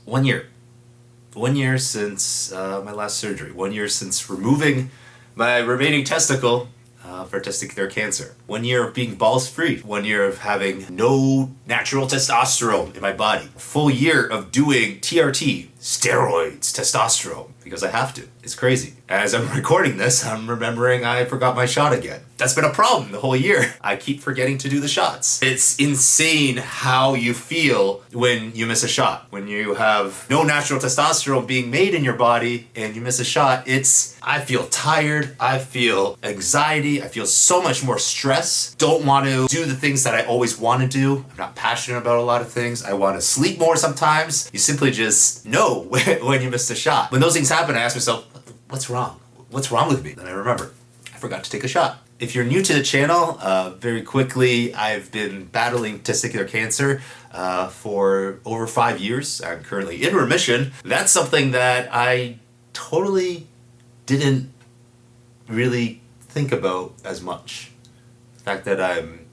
1 year. 1 year since my last surgery. 1 year since removing my remaining testicle for testicular cancer. 1 year of being balls free. 1 year of having no natural testosterone in my body. A full year of doing TRT, steroids, testosterone, because I have to. It's crazy. As I'm recording this, I'm remembering I forgot my shot again. That's been a problem the whole year. I keep forgetting to do the shots. It's insane how you feel when you miss a shot. When you have no natural testosterone being made in your body and you miss a shot, I feel tired. I feel anxiety. I feel so much more stress. Don't want to do the things that I always want to do. I'm not passionate about a lot of things. I want to sleep more sometimes. You simply just know when you missed a shot. When those things happen, I ask myself, what's wrong? What's wrong with me? Then I remember, I forgot to take a shot. If you're new to the channel, very quickly, I've been battling testicular cancer for over 5 years. I'm currently in remission. That's something that I totally didn't really think about as much. The fact that I'm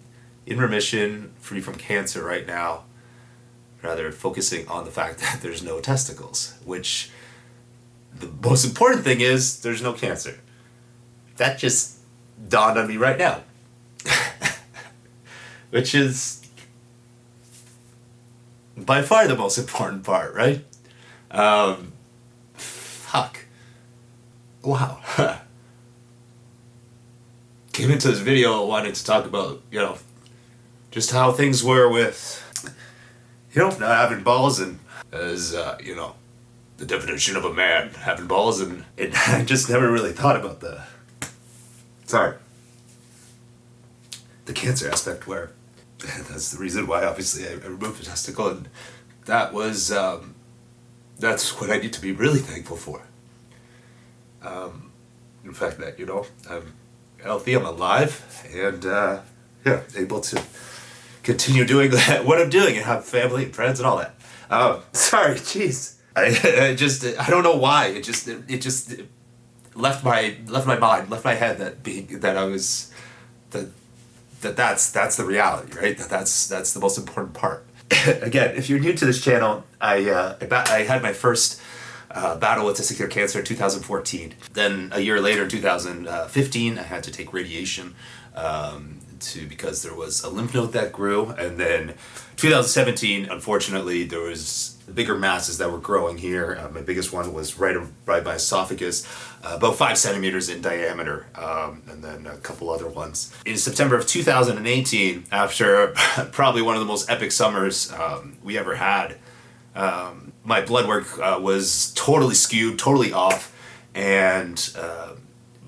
in remission, free from cancer right now, rather focusing on the fact that there's no testicles, which the most important thing is there's no cancer. That just dawned on me right now. Which is by far the most important part, right? Fuck. Wow. Came into this video wanting to talk about, just how things were with, not having balls, and as, the definition of a man having balls, and I just never really thought about the cancer aspect, where that's the reason why obviously I removed the testicle, and that was, that's what I need to be really thankful for. In fact that, I'm healthy, I'm alive, and able to continue doing what I'm doing and have family and friends and all that. Sorry, jeez. I don't know why. It just left my mind, left my head that's the reality, right? That's the most important part. Again, if you're new to this channel, I had my first battle with testicular cancer in 2014. Then a year later, in 2015, I had to take radiation because there was a lymph node that grew, and then 2017, unfortunately, there was bigger masses that were growing here. My biggest one was right by esophagus, about 5 centimeters in diameter, and then a couple other ones. In September of 2018, after probably one of the most epic summers we ever had, my blood work was totally skewed, totally off, and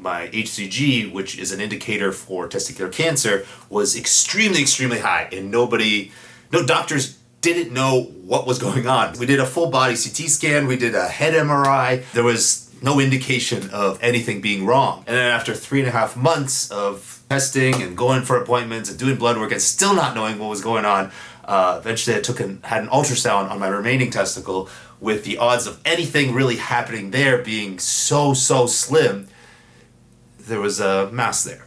my HCG, which is an indicator for testicular cancer, was extremely, extremely high, and no doctors didn't know what was going on. We did a full body CT scan, we did a head MRI, there was no indication of anything being wrong. And then after 3.5 months of testing and going for appointments and doing blood work and still not knowing what was going on, eventually I had an ultrasound on my remaining testicle, with the odds of anything really happening there being so slim. There was a mass there,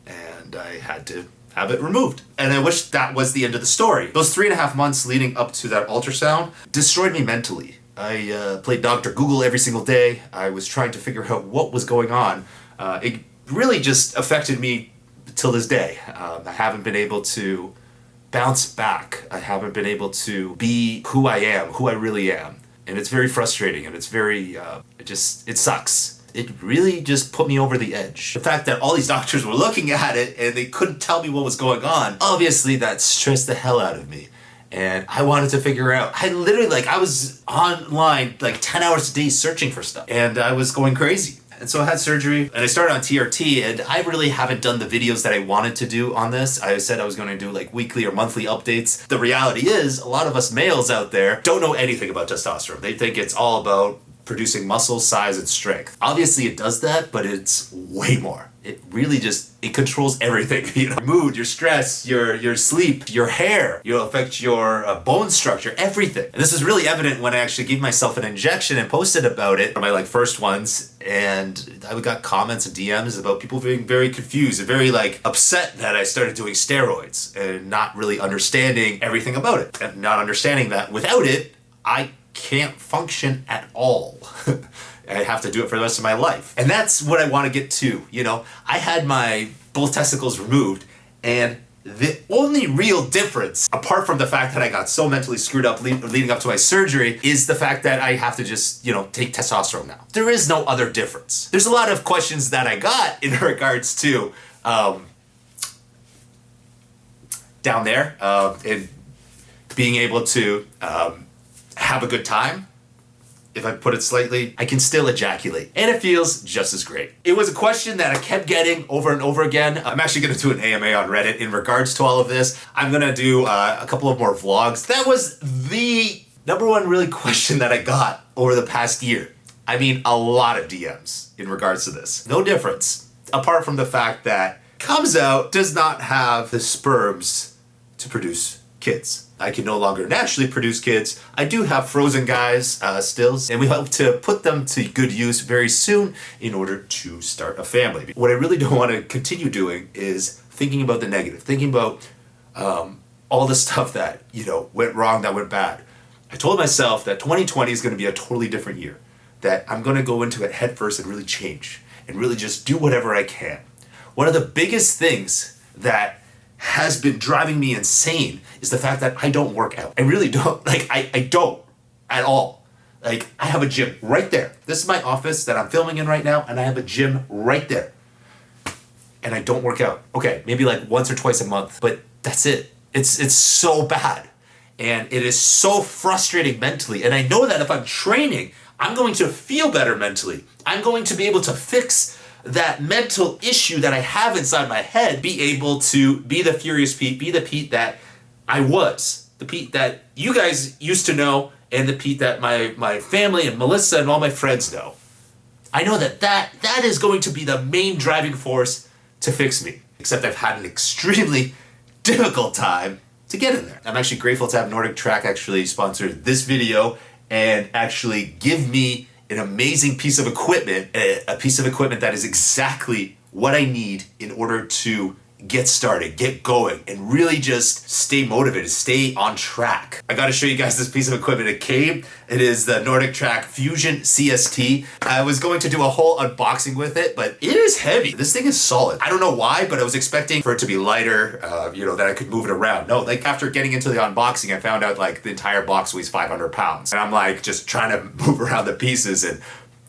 and I had to have it removed. And I wish that was the end of the story. Those 3.5 months leading up to that ultrasound destroyed me mentally. I played Dr. Google every single day. I was trying to figure out what was going on. It really just affected me till this day. I haven't been able to bounce back. I haven't been able to be who I am, who I really am. And it's very frustrating, and it's very, it sucks. It really just put me over the edge. The fact that all these doctors were looking at it and they couldn't tell me what was going on, obviously that stressed the hell out of me. And I wanted to figure out, I was online 10 hours a day searching for stuff, and I was going crazy. And so I had surgery, and I started on TRT, and I really haven't done the videos that I wanted to do on this. I said I was going to do weekly or monthly updates. The reality is, a lot of us males out there don't know anything about testosterone. They think it's all about producing muscle, size, and strength. Obviously it does that, but it's way more. It really it controls everything. Your mood, your stress, your sleep, your hair. It'll affect your bone structure, everything. And this is really evident when I actually gave myself an injection and posted about it on my first ones. And I got comments and DMs about people being very confused and very upset that I started doing steroids and not really understanding everything about it. And not understanding that without it, I can't function at all. I have to do it for the rest of my life. And that's what I want to get to. You know, I had my both testicles removed, and the only real difference, apart from the fact that I got so mentally screwed up leading up to my surgery, is the fact that I have to just, you know, take testosterone now. There is no other difference. There's a lot of questions that I got in regards to down there and being able to have a good time. If I put it slightly, I can still ejaculate, and it feels just as great. It was a question that I kept getting over and over again. I'm actually gonna do an AMA on Reddit in regards to all of this. I'm gonna do a couple of more vlogs. That was the number one really question that I got over the past year. I mean, a lot of DMs in regards to this. No difference, apart from the fact that comes out does not have the sperms to produce kids. I can no longer naturally produce kids. I do have frozen guys still, and we hope to put them to good use very soon in order to start a family. What I really don't want to continue doing is thinking about the negative, thinking about all the stuff that, you know, went wrong, that went bad. I told myself that 2020 is going to be a totally different year, that I'm going to go into it head first and really change and really just do whatever I can. One of the biggest things that has been driving me insane is the fact that I don't work out. I really don't. Like, I don't at all. Like, I have a gym right there. This is my office that I'm filming in right now, and I have a gym right there. And I don't work out. Okay, maybe like once or twice a month, but that's it. It's so bad. And it is so frustrating mentally. And I know that if I'm training, I'm going to feel better mentally. I'm going to be able to fix that mental issue that I have inside my head, be able to be the Furious Pete, be the Pete that I was, the Pete that you guys used to know, and the Pete that my family and Melissa and all my friends know. I know that is going to be the main driving force to fix me, except I've had an extremely difficult time to get in there. I'm actually grateful to have Nordic Track actually sponsor this video and actually give me an amazing piece of equipment, a piece of equipment that is exactly what I need in order to get started, get going, and really just stay motivated, stay on track. I gotta show you guys this piece of equipment. It came. It is the Nordic Track Fusion CST. I was going to do a whole unboxing with it, but it is heavy. This thing is solid. I don't know why, but I was expecting for it to be lighter, you know, that I could move it around. No, like after getting into the unboxing, I found out like the entire box weighs 500 pounds. And I'm like just trying to move around the pieces, and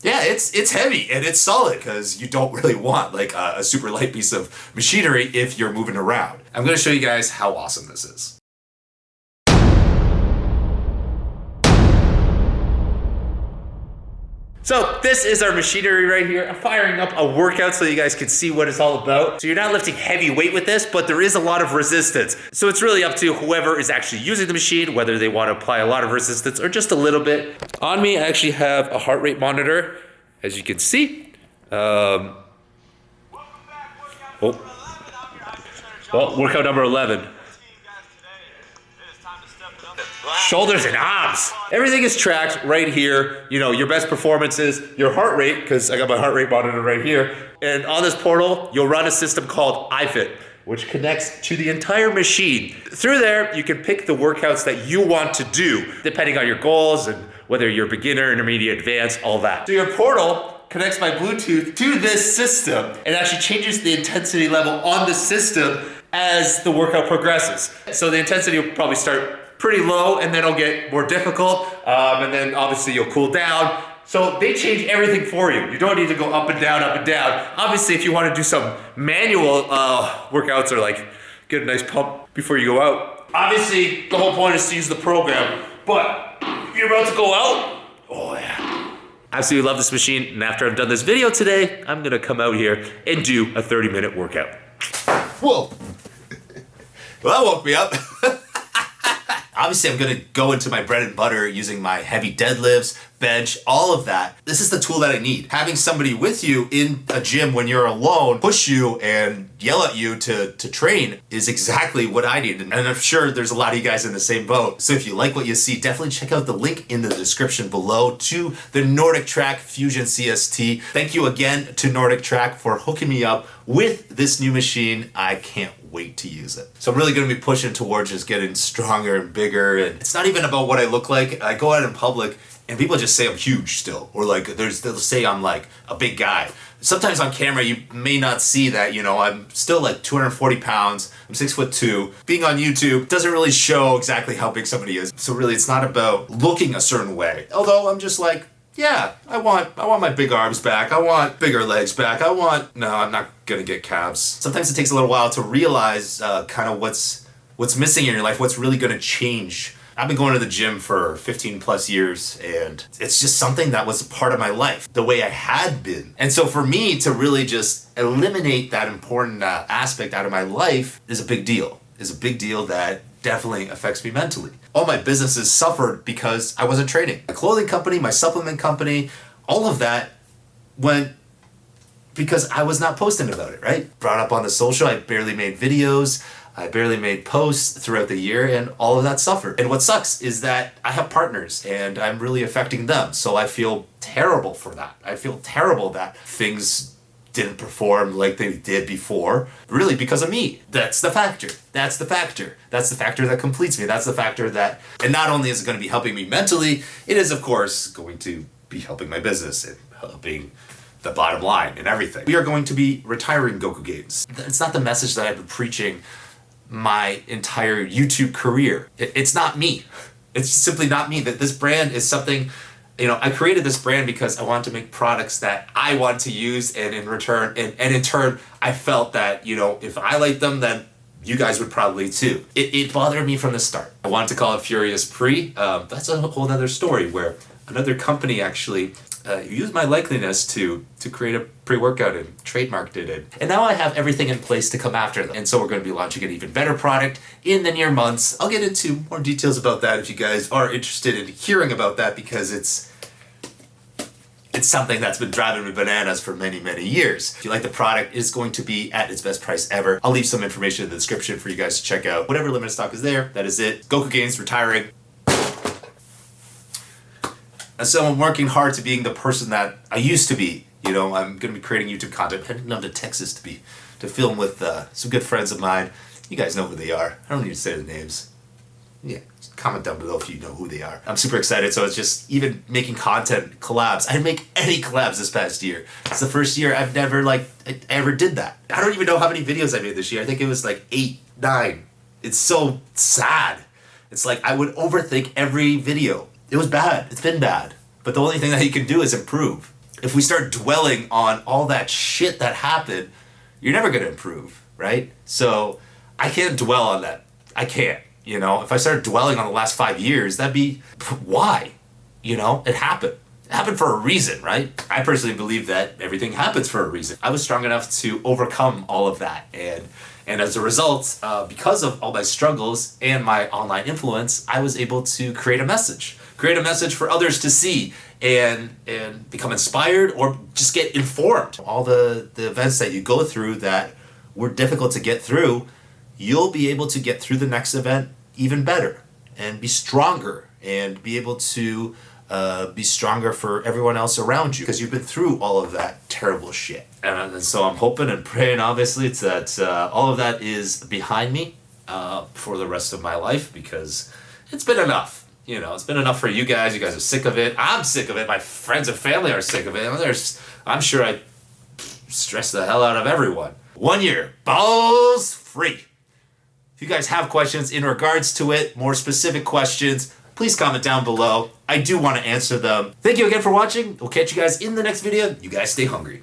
yeah, it's heavy and it's solid because you don't really want like a super light piece of machinery if you're moving around. I'm gonna show you guys how awesome this is. So this is our machinery right here. I'm firing up a workout so you guys can see what it's all about. So you're not lifting heavy weight with this, but there is a lot of resistance. So it's really up to whoever is actually using the machine, whether they want to apply a lot of resistance or just a little bit. On me, I actually have a heart rate monitor, as you can see. Well, workout number 11. Shoulders and arms. Everything is tracked right here. You know, your best performances, your heart rate, because I got my heart rate monitor right here. And on this portal, you'll run a system called iFit, which connects to the entire machine. Through there, you can pick the workouts that you want to do, depending on your goals and whether you're beginner, intermediate, advanced, all that. So your portal connects my Bluetooth to this system and actually changes the intensity level on the system as the workout progresses. So the intensity will probably start pretty low, and then it'll get more difficult, and then obviously you'll cool down. So they change everything for you. You don't need to go up and down, up and down. Obviously, if you want to do some manual workouts or like get a nice pump before you go out, obviously the whole point is to use the program. But if you're about to go out, oh yeah. Absolutely love this machine, and after I've done this video today, I'm gonna come out here and do a 30-minute workout. Whoa. Well, that woke me up. Obviously, I'm gonna go into my bread and butter using my heavy deadlifts, bench, all of that. This is the tool that I need. Having somebody with you in a gym when you're alone push you and yell at you to train is exactly what I need. And I'm sure there's a lot of you guys in the same boat. So if you like what you see, definitely check out the link in the description below to the Nordic Track Fusion CST. Thank you again to Nordic Track for hooking me up with this new machine. I can't wait to use it. So I'm really going to be pushing towards just getting stronger and bigger. And it's not even about what I look like. I go out in public and people just say I'm huge still, or like they'll say I'm like a big guy. Sometimes on camera you may not see that, you know, I'm still like 240 pounds, I'm 6'2". Being on YouTube doesn't really show exactly how big somebody is. So really it's not about looking a certain way. Although I'm just like, yeah, I want my big arms back. I want bigger legs back. No, I'm not gonna get calves. Sometimes it takes a little while to realize kind of what's missing in your life, what's really gonna change. I've been going to the gym for 15 plus years, and it's just something that was a part of my life, the way I had been. And so for me to really just eliminate that important aspect out of my life is a big deal. Is a big deal that definitely affects me mentally. All my businesses suffered because I wasn't training. My clothing company, my supplement company, all of that went because I was not posting about it, right? Brought up on the social, I barely made videos. I barely made posts throughout the year, and all of that suffered. And what sucks is that I have partners and I'm really affecting them. So I feel terrible for that. I feel terrible that things didn't perform like they did before, really because of me. That's the factor. That's the factor. That's the factor that completes me. That's the factor that, and not only is it going to be helping me mentally, it is of course going to be helping my business and helping the bottom line and everything. We are going to be retiring Goku Games. It's not the message that I've been preaching my entire YouTube career. It's not me. It's simply not me. That this brand is something, you know, I created this brand because I wanted to make products that I want to use, and in return, and in turn, I felt that, you know, if I liked them, then you guys would probably too. It bothered me from the start. I wanted to call it Furious Pre. That's a whole other story where another company actually used my likeliness to create a pre-workout and trademarked it. And now I have everything in place to come after them. And so we're going to be launching an even better product in the near months. I'll get into more details about that if you guys are interested in hearing about that, because it's something that's been driving me bananas for many, many years. If you like the product, it's going to be at its best price ever. I'll leave some information in the description for you guys to check out. Whatever limited stock is there, that is it. Goku Games retiring. And so I'm working hard to being the person that I used to be. You know, I'm going to be creating YouTube content. I'm heading down to Texas to film with some good friends of mine. You guys know who they are. I don't need to say the names. Yeah, comment down below if you know who they are. I'm super excited. So it's just even making content, collabs. I didn't make any collabs this past year. It's the first year I've never I ever did that. I don't even know how many videos I made this year. I think it was like 8, 9. It's so sad. It's like I would overthink every video. It was bad. It's been bad. But the only thing that you can do is improve. If we start dwelling on all that shit that happened, you're never going to improve, right? So I can't dwell on that. I can't, you know? If I started dwelling on the last 5 years, that'd be, why? You know, it happened. It happened for a reason, right? I personally believe that everything happens for a reason. I was strong enough to overcome all of that. And as a result, because of all my struggles and my online influence, I was able to create a message for others to see and become inspired or just get informed. All the events that you go through that were difficult to get through, you'll be able to get through the next event even better and be stronger and be able to be stronger for everyone else around you because you've been through all of that terrible shit. And so I'm hoping and praying, obviously, that all of that is behind me for the rest of my life, because it's been enough. You know, it's been enough for you guys. You guys are sick of it. I'm sick of it. My friends and family are sick of it. I'm sure I stress the hell out of everyone. 1 year, balls free. If you guys have questions in regards to it, more specific questions, please comment down below. I do want to answer them. Thank you again for watching. We'll catch you guys in the next video. You guys stay hungry.